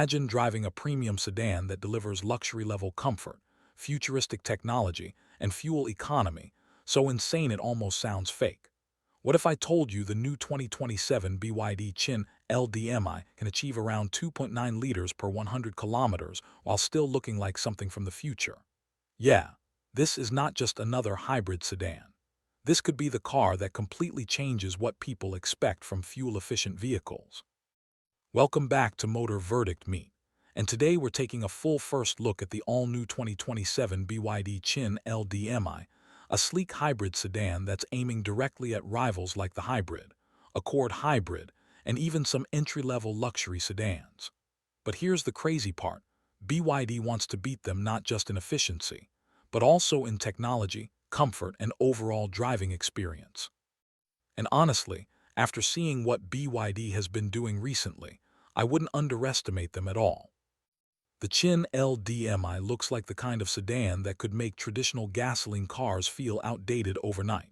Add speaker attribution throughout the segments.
Speaker 1: Imagine driving a premium sedan that delivers luxury-level comfort, futuristic technology, and fuel economy, so insane it almost sounds fake. What if I told you the new 2027 BYD Qin L DM-i can achieve around 2.9 liters per 100 kilometers while still looking like something from the future? Yeah, this is not just another hybrid sedan. This could be the car that completely changes what people expect from fuel-efficient vehicles. Welcome back to Motor Verdict Meet, and today we're taking a full first look at the all-new 2027 BYD Qin L DM-i, a sleek hybrid sedan that's aiming directly at rivals like the Hybrid, Accord Hybrid, and even some entry-level luxury sedans. But here's the crazy part. BYD wants to beat them not just in efficiency, but also in technology, comfort, and overall driving experience. And honestly, after seeing what BYD has been doing recently, I wouldn't underestimate them at all. The Qin L DM-i looks like the kind of sedan that could make traditional gasoline cars feel outdated overnight.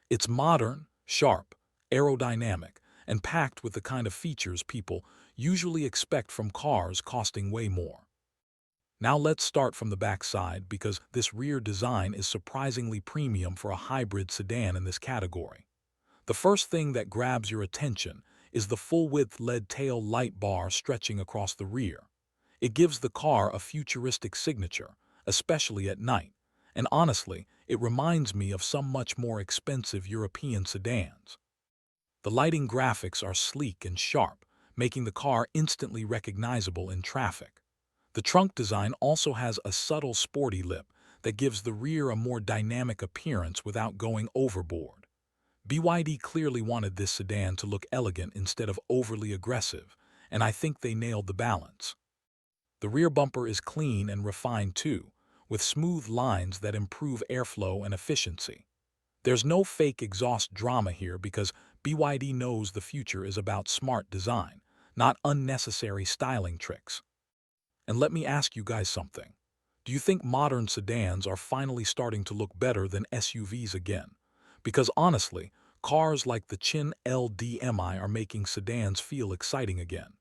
Speaker 1: It's modern, sharp, aerodynamic, and packed with the kind of features people usually expect from cars costing way more. Now let's start from the back side because this rear design is surprisingly premium for a hybrid sedan in this category. The first thing that grabs your attention is the full-width LED tail light bar stretching across the rear. It gives the car a futuristic signature, especially at night, and honestly, it reminds me of some much more expensive European sedans. The lighting graphics are sleek and sharp, making the car instantly recognizable in traffic. The trunk design also has a subtle sporty lip that gives the rear a more dynamic appearance without going overboard. BYD clearly wanted this sedan to look elegant instead of overly aggressive, and I think they nailed the balance. The rear bumper is clean and refined too, with smooth lines that improve airflow and efficiency. There's no fake exhaust drama here because BYD knows the future is about smart design, not unnecessary styling tricks. And let me ask you guys something. Do you think modern sedans are finally starting to look better than SUVs again? Because honestly, cars like the Qin L DM-i are making sedans feel exciting again.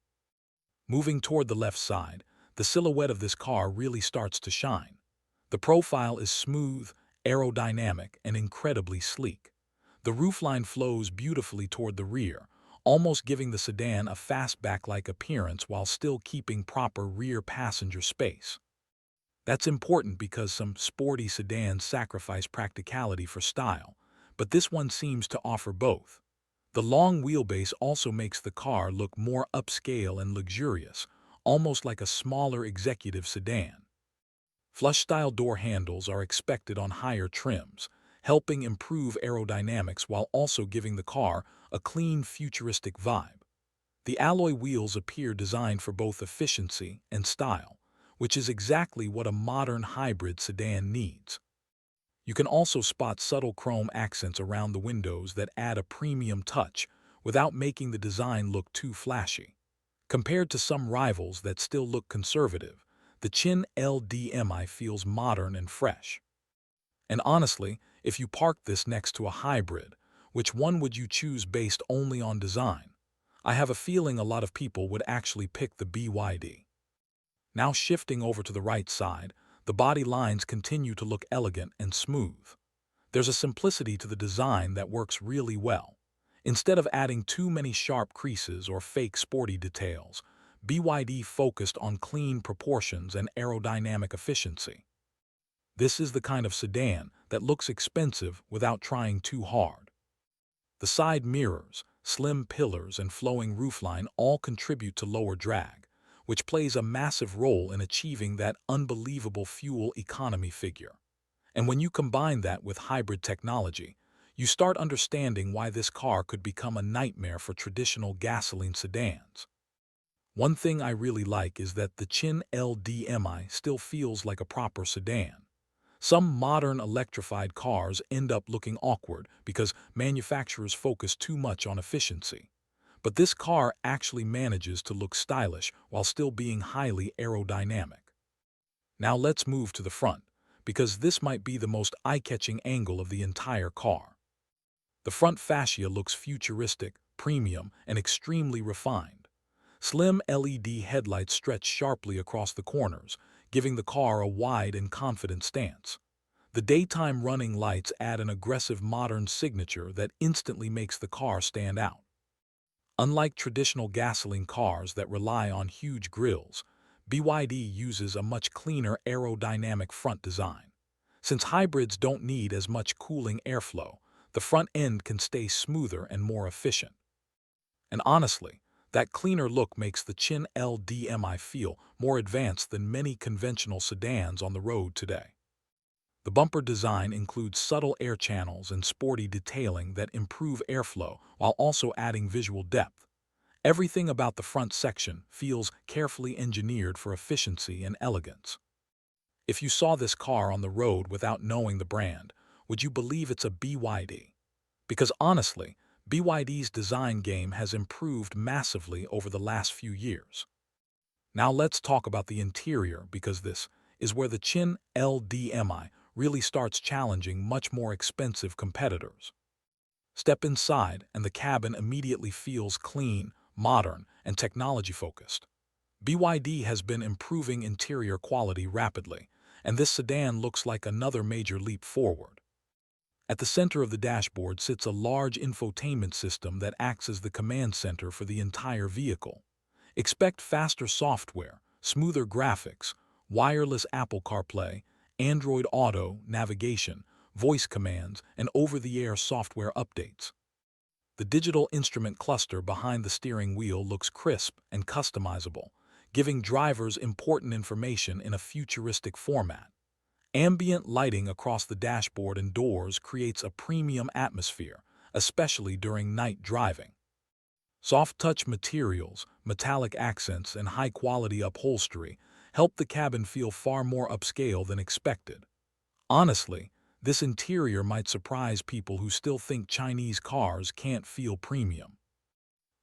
Speaker 1: Moving toward the left side, the silhouette of this car really starts to shine. The profile is smooth, aerodynamic, and incredibly sleek. The roofline flows beautifully toward the rear, almost giving the sedan a fastback-like appearance while still keeping proper rear passenger space. That's important because some sporty sedans sacrifice practicality for style, but this one seems to offer both. The long wheelbase also makes the car look more upscale and luxurious, almost like a smaller executive sedan. Flush-style door handles are expected on higher trims, helping improve aerodynamics while also giving the car a clean, futuristic vibe. The alloy wheels appear designed for both efficiency and style, which is exactly what a modern hybrid sedan needs. You can also spot subtle chrome accents around the windows that add a premium touch without making the design look too flashy. Compared to some rivals that still look conservative, the Qin L DM-i feels modern and fresh. And honestly, if you parked this next to a hybrid, which one would you choose based only on design? I have a feeling a lot of people would actually pick the BYD. Now shifting over to the right side, the body lines continue to look elegant and smooth. There's a simplicity to the design that works really well. Instead of adding too many sharp creases or fake sporty details, BYD focused on clean proportions and aerodynamic efficiency. This is the kind of sedan that looks expensive without trying too hard. The side mirrors, slim pillars, and flowing roofline all contribute to lower drag, which plays a massive role in achieving that unbelievable fuel economy figure. And when you combine that with hybrid technology, you start understanding why this car could become a nightmare for traditional gasoline sedans. One thing I really like is that the Qin L DM-i still feels like a proper sedan. Some modern electrified cars end up looking awkward because manufacturers focus too much on efficiency. But this car actually manages to look stylish while still being highly aerodynamic. Now let's move to the front, because this might be the most eye-catching angle of the entire car. The front fascia looks futuristic, premium, and extremely refined. Slim LED headlights stretch sharply across the corners, giving the car a wide and confident stance. The daytime running lights add an aggressive modern signature that instantly makes the car stand out. Unlike traditional gasoline cars that rely on huge grilles, BYD uses a much cleaner aerodynamic front design. Since hybrids don't need as much cooling airflow, the front end can stay smoother and more efficient. And honestly, that cleaner look makes the Qin L DM-i feel more advanced than many conventional sedans on the road today. The bumper design includes subtle air channels and sporty detailing that improve airflow while also adding visual depth. Everything about the front section feels carefully engineered for efficiency and elegance. If you saw this car on the road without knowing the brand, would you believe it's a BYD? Because honestly, BYD's design game has improved massively over the last few years. Now let's talk about the interior, because this is where the Qin L DM-i really starts challenging much more expensive competitors. Step inside and the cabin immediately feels clean, modern, and technology-focused. BYD has been improving interior quality rapidly, and this sedan looks like another major leap forward. At the center of the dashboard sits a large infotainment system that acts as the command center for the entire vehicle. Expect faster software, smoother graphics, wireless Apple CarPlay, Android Auto, navigation, voice commands, and over-the-air software updates. The digital instrument cluster behind the steering wheel looks crisp and customizable, giving drivers important information in a futuristic format. Ambient lighting across the dashboard and doors creates a premium atmosphere, especially during night driving. Soft-touch materials, metallic accents, and high-quality upholstery help the cabin feel far more upscale than expected. Honestly, this interior might surprise people who still think Chinese cars can't feel premium.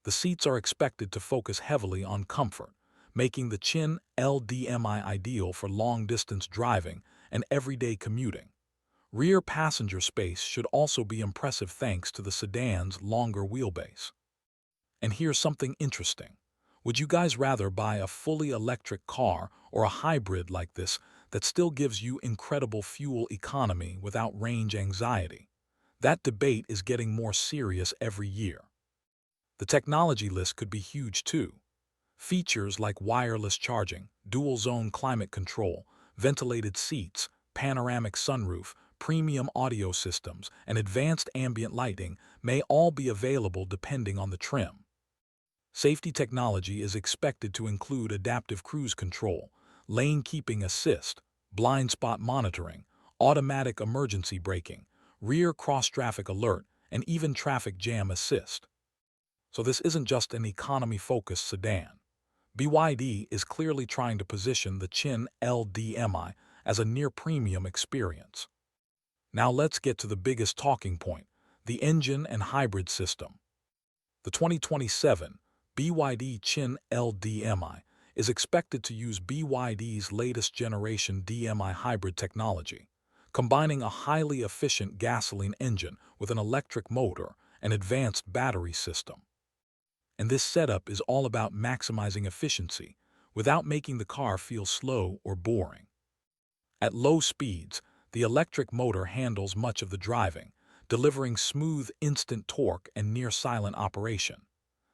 Speaker 1: The seats are expected to focus heavily on comfort, making the Qin L DM-i ideal for long-distance driving and everyday commuting. Rear passenger space should also be impressive thanks to the sedan's longer wheelbase. And here's something interesting. Would you guys rather buy a fully electric car or a hybrid like this that still gives you incredible fuel economy without range anxiety? That debate is getting more serious every year. The technology list could be huge too. Features like wireless charging, dual-zone climate control, ventilated seats, panoramic sunroof, premium audio systems, and advanced ambient lighting may all be available depending on the trim. Safety technology is expected to include adaptive cruise control, lane keeping assist, blind spot monitoring, automatic emergency braking, rear cross-traffic alert, and even traffic jam assist. So this isn't just an economy-focused sedan. BYD is clearly trying to position the Qin L DM-i as a near-premium experience. Now let's get to the biggest talking point, the engine and hybrid system. The 2027 BYD Qin L DM-i is expected to use BYD's latest generation DM-i hybrid technology, combining a highly efficient gasoline engine with an electric motor and advanced battery system. And this setup is all about maximizing efficiency without making the car feel slow or boring. At low speeds, the electric motor handles much of the driving, delivering smooth, instant torque and near-silent operation.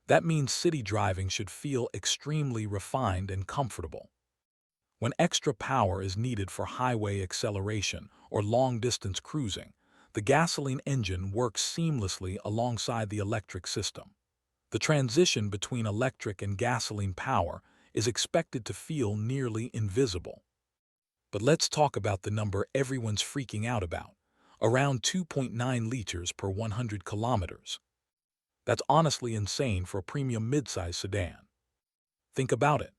Speaker 1: That means city driving should feel extremely refined and comfortable. When extra power is needed for highway acceleration or long-distance cruising, the gasoline engine works seamlessly alongside the electric system. The transition between electric and gasoline power is expected to feel nearly invisible. But let's talk about the number everyone's freaking out about, around 2.9 liters per 100 kilometers. That's honestly insane for a premium midsize sedan. Think about it.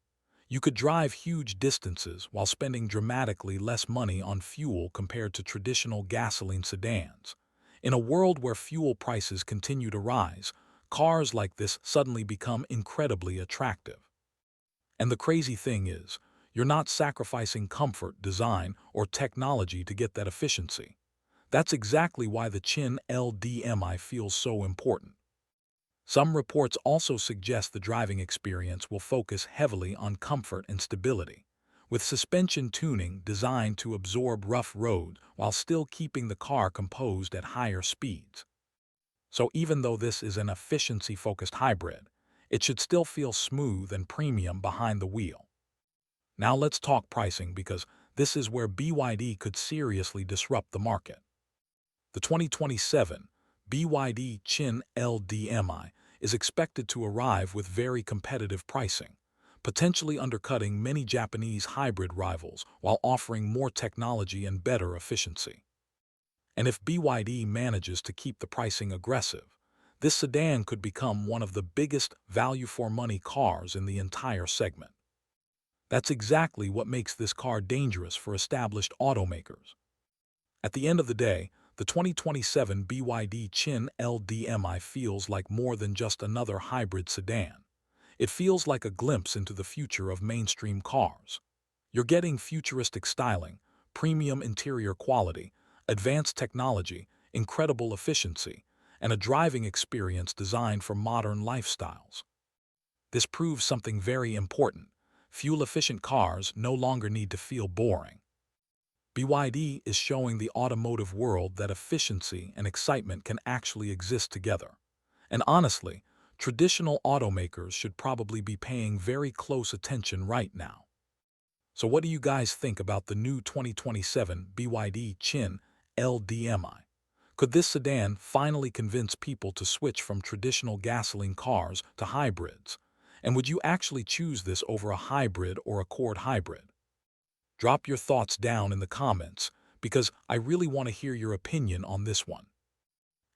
Speaker 1: You could drive huge distances while spending dramatically less money on fuel compared to traditional gasoline sedans. In a world where fuel prices continue to rise, cars like this suddenly become incredibly attractive. And the crazy thing is, you're not sacrificing comfort, design, or technology to get that efficiency. That's exactly why the Qin L DM-i feels so important. Some reports also suggest the driving experience will focus heavily on comfort and stability, with suspension tuning designed to absorb rough roads while still keeping the car composed at higher speeds. So even though this is an efficiency-focused hybrid, it should still feel smooth and premium behind the wheel. Now let's talk pricing, because this is where BYD could seriously disrupt the market. The 2027 BYD Qin L DM-i is expected to arrive with very competitive pricing, potentially undercutting many Japanese hybrid rivals while offering more technology and better efficiency. And if BYD manages to keep the pricing aggressive, this sedan could become one of the biggest value-for-money cars in the entire segment. That's exactly what makes this car dangerous for established automakers. At the end of the day, the 2027 BYD Qin L DM-i feels like more than just another hybrid sedan. It feels like a glimpse into the future of mainstream cars. You're getting futuristic styling, premium interior quality, advanced technology, incredible efficiency, and a driving experience designed for modern lifestyles. This proves something very important. Fuel-efficient cars no longer need to feel boring. BYD is showing the automotive world that efficiency and excitement can actually exist together. And honestly, traditional automakers should probably be paying very close attention right now. So what do you guys think about the new 2027 BYD Qin L DM-i? Could this sedan finally convince people to switch from traditional gasoline cars to hybrids? And would you actually choose this over a hybrid or a Accord hybrid? Drop your thoughts down in the comments, because I really want to hear your opinion on this one.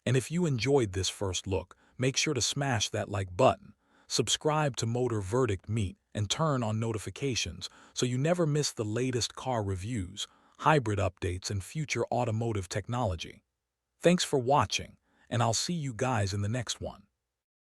Speaker 1: And if you enjoyed this first look, make sure to smash that like button, subscribe to Motor Verdict Meet, and turn on notifications so you never miss the latest car reviews, hybrid updates, and future automotive technology. Thanks for watching, and I'll see you guys in the next one.